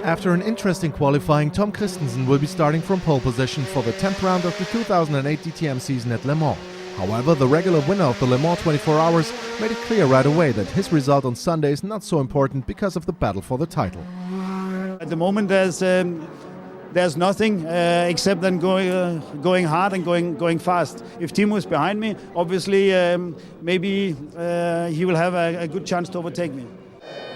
After an interesting qualifying, Tom Christensen will be starting from pole position for the 10th round of the 2008 DTM season at Le Mans. However, the regular winner of the Le Mans 24 Hours made it clear right away that his result on Sunday is not so important because of the battle for the title. At the moment there's nothing except then going hard and going fast. If Timo is behind me, obviously maybe he will have a good chance to overtake me.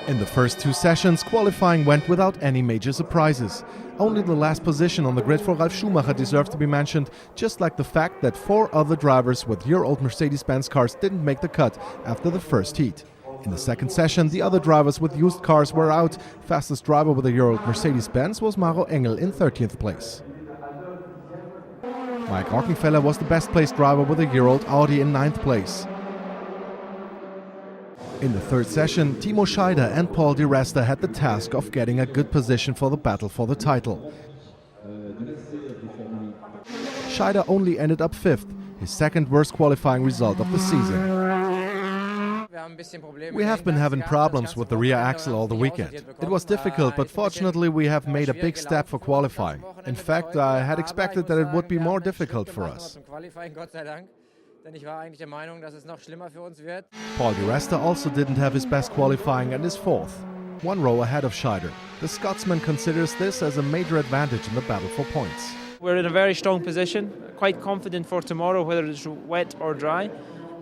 In the first two sessions, qualifying went without any major surprises. Only the last position on the grid for Ralf Schumacher deserves to be mentioned, just like the fact that 4 other drivers with year-old Mercedes-Benz cars didn't make the cut after the first heat. In the second session, the other drivers with used cars were out. Fastest driver with a year-old Mercedes-Benz was Maro Engel in 13th place. Mike Rockenfeller was the best-placed driver with a year-old Audi in 9th place. In the third session, Timo Scheider and Paul Di Resta had the task of getting a good position for the battle for the title. Scheider only ended up 5th, his second worst qualifying result of the season. We have been having problems with the rear axle all the weekend. It was difficult, but fortunately we have made a big step for qualifying. In fact, I had expected that it would be more difficult for us. Paul Di Resta also didn't have his best qualifying and is 4th, 1 row ahead of Scheider. The Scotsman considers this as a major advantage in the battle for points. We're in a very strong position, quite confident for tomorrow, whether it's wet or dry.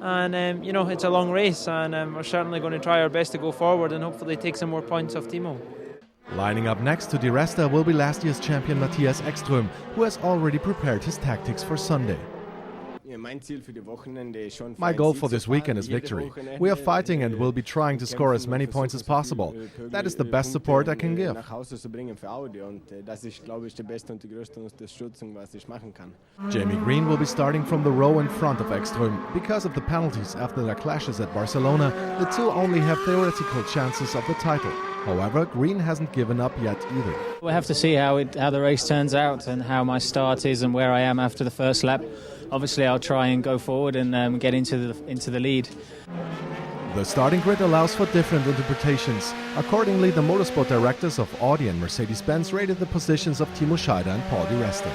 And it's a long race, and we're certainly going to try our best to go forward and hopefully take some more points off Timo. Lining up next to Di Resta will be last year's champion Matthias Ekström, who has already prepared his tactics for Sunday. My goal for this weekend is victory. We are fighting and will be trying to score as many points as possible. That is the best support I can give. Jamie Green will be starting from the row in front of Ekström. Because of the penalties after their clashes at Barcelona, the two only have theoretical chances of the title. However, Green hasn't given up yet either. We'll have to see how the race turns out and how my start is and where I am after the first lap. Obviously, I'll try and go forward and get into the lead. The starting grid allows for different interpretations. Accordingly, the motorsport directors of Audi and Mercedes-Benz rated the positions of Timo Scheider and Paul Di Resta.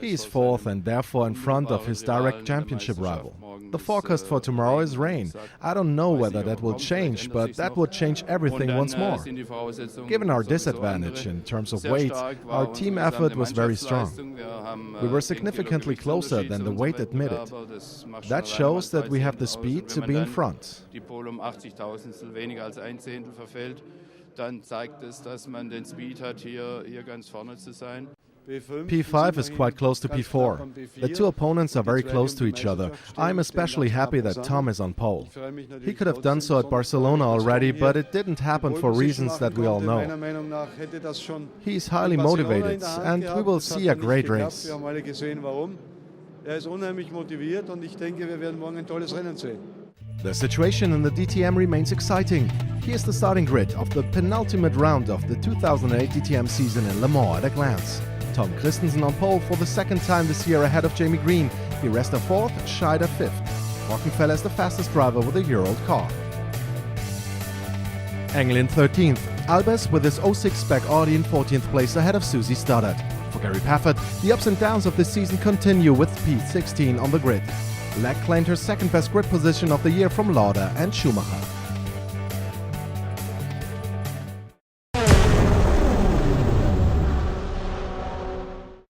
He is 4th and therefore in front of his direct championship rival. The forecast for tomorrow is rain. I don't know whether that will change, but that would change everything once more. Given our disadvantage in terms of weight, our team effort was very strong. We were significantly closer than the weight admitted. That shows that we have the speed to be in front. P5 is quite close to P4. The two opponents are very close to each other. I'm especially happy that Tom is on pole. He could have done so at Barcelona already, but it didn't happen for reasons that we all know. He's highly motivated and we will see a great race. The situation in the DTM remains exciting. Here's the starting grid of the penultimate round of the 2008 DTM season in Le Mans at a glance. Tom Christensen on pole for the second time this year ahead of Jamie Green. Di Resta 4th, Scheider 5th. Rockenfeller is the fastest driver with a year-old car. Engel in 13th. Albers with his 06 spec Audi in 14th place ahead of Susie Stoddart. For Gary Paffett, the ups and downs of this season continue with P16 on the grid. Leck claimed her second best grid position of the year from Lauda and Schumacher.